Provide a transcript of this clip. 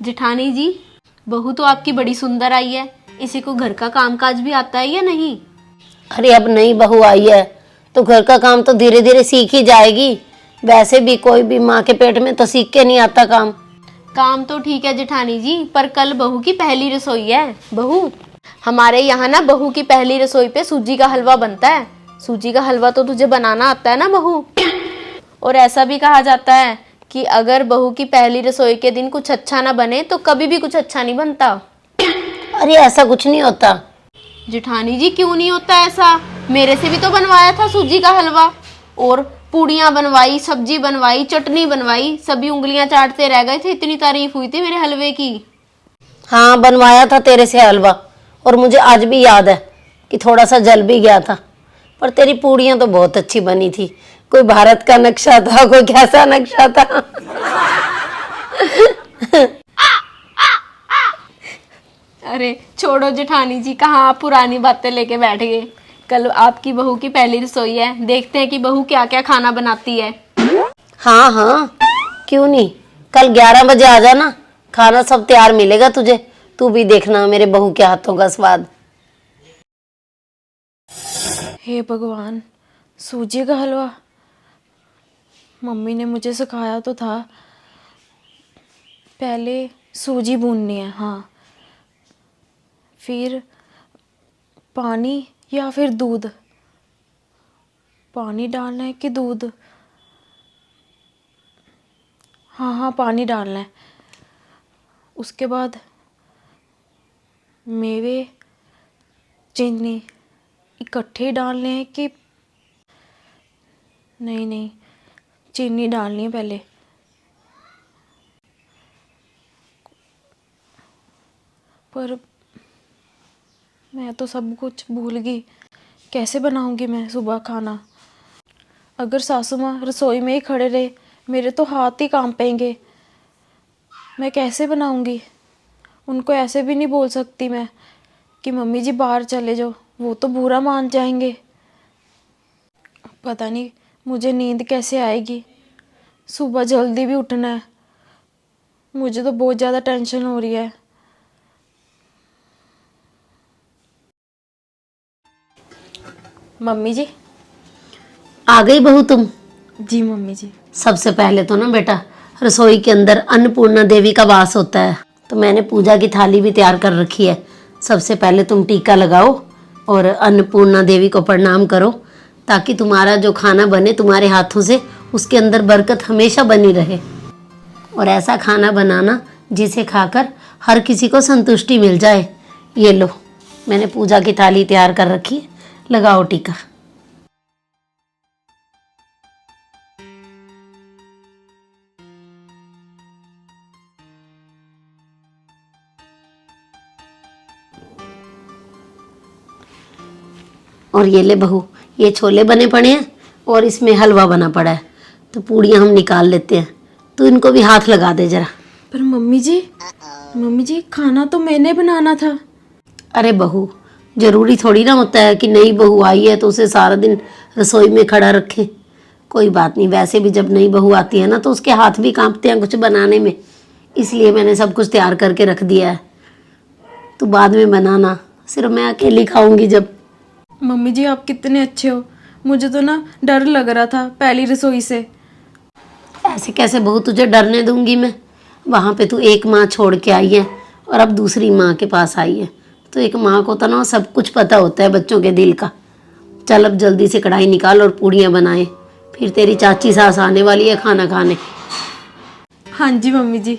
जेठानी जी, बहू तो आपकी बड़ी सुंदर आई है। इसी को घर का कामकाज भी आता है या नहीं? अरे अब नई बहू आई है तो घर का काम तो धीरे धीरे सीख ही जाएगी। वैसे भी कोई भी माँ के पेट में तो सीख के नहीं आता काम। काम तो ठीक है जेठानी जी, पर कल बहू की पहली रसोई है। बहू, हमारे यहाँ ना बहू की पहली रसोई पे सूजी का हलवा बनता है। सूजी का हलवा तो तुझे बनाना आता है ना बहू? और ऐसा भी कहा जाता है कि अगर बहू की पहली रसोई के दिन कुछ अच्छा ना बने तो कभी भी कुछ अच्छा नहीं बनता। अरे ऐसा कुछ नहीं होता। जेठानी जी, क्यों नहीं होता ऐसा? मेरे से भी तो बनवाया था सूजी का हलवा, और पूड़ियाँ बनवाई, सब्जी बनवाई, चटनी बनवाई, सभी उंगलियां चाटते रह गए थे। इतनी तारीफ हुई थी मेरे हलवे की। हाँ बनवाया था तेरे से हलवा, और मुझे आज भी याद है कि थोड़ा सा जल भी गया था। पर तेरी पूड़ियाँ तो बहुत अच्छी बनी थी। कोई भारत का नक्शा था, कोई कैसा नक्शा था। अरे छोड़ो जेठानी जी, कहाँ आप पुरानी बातें लेके बैठ गए। कल आपकी बहू की पहली रसोई है, देखते हैं कि बहू क्या क्या खाना बनाती है। हाँ हाँ, क्यों नहीं। कल 11 बजे आ जाना, खाना सब तैयार मिलेगा तुझे। तू भी देखना मेरे बहू के हाथों का स्वाद। हे भगवान, सूजी का हलवा। मम्मी ने मुझे सिखाया तो था, पहले सूजी भूननी है, हाँ, फिर पानी या फिर दूध। पानी डालना है कि दूध? हाँ हाँ, पानी डालना है। उसके बाद मेवे, चीनी इकट्ठे डालने हैं कि नहीं नहीं, चीनी डालनी है पहले। पर मैं तो सब कुछ भूल गई। कैसे बनाऊंगी मैं सुबह खाना? अगर सासू माँ रसोई में ही खड़े रहे, मेरे तो हाथ ही कांपेंगे। मैं कैसे बनाऊंगी? उनको ऐसे भी नहीं बोल सकती मैं कि मम्मी जी बाहर चले जाओ, वो तो बुरा मान जाएंगे। पता नहीं मुझे नींद कैसे आएगी। सुबह जल्दी भी उठना है। मुझे तो बहुत ज़्यादा टेंशन हो रही है। मम्मी जी। आ गई बहू तुम? जी मम्मी जी। सबसे पहले तो ना बेटा, रसोई के अंदर अन्नपूर्णा देवी का वास होता है, तो मैंने पूजा की थाली भी तैयार कर रखी है। सबसे पहले तुम टीका लगाओ और अन्नपूर्णा देवी को प्रणाम करो, ताकि तुम्हारा जो खाना बने तुम्हारे हाथों से, उसके अंदर बरकत हमेशा बनी रहे। और ऐसा खाना बनाना जिसे खाकर हर किसी को संतुष्टि मिल जाए। ये लो, मैंने पूजा की थाली तैयार कर रखी है, लगाओ टीका। और ये ले बहू, ये छोले बने पड़े हैं और इसमें हलवा बना पड़ा है, तो पूड़ियाँ हम निकाल लेते हैं। तो इनको भी हाथ लगा दे जरा। पर मम्मी जी खाना तो मैंने बनाना था। अरे बहू, जरूरी थोड़ी ना होता है कि नई बहू आई है तो उसे सारा दिन रसोई में खड़ा रखें। कोई बात नहीं, वैसे भी जब नई बहू आती है ना तो उसके हाथ भी कांपते हैं कुछ बनाने में, इसलिए मैंने सब कुछ तैयार करके रख दिया है। तो बाद में बनाना, सिर्फ मैं अकेली खाऊंगी जब। मम्मी जी आप कितने अच्छे हो। मुझे तो ना डर लग रहा था पहली रसोई से। ऐसे कैसे बहू तुझे डरने दूंगी मैं? वहाँ पे तू एक माँ छोड़ के आई है और अब दूसरी माँ के पास आई है, तो एक माँ को तो ना सब कुछ पता होता है बच्चों के दिल का। चल अब जल्दी से कढ़ाई निकाल और पूड़ियाँ बनाए, फिर तेरी चाची सास आने वाली है खाना खाने। हाँ जी मम्मी जी।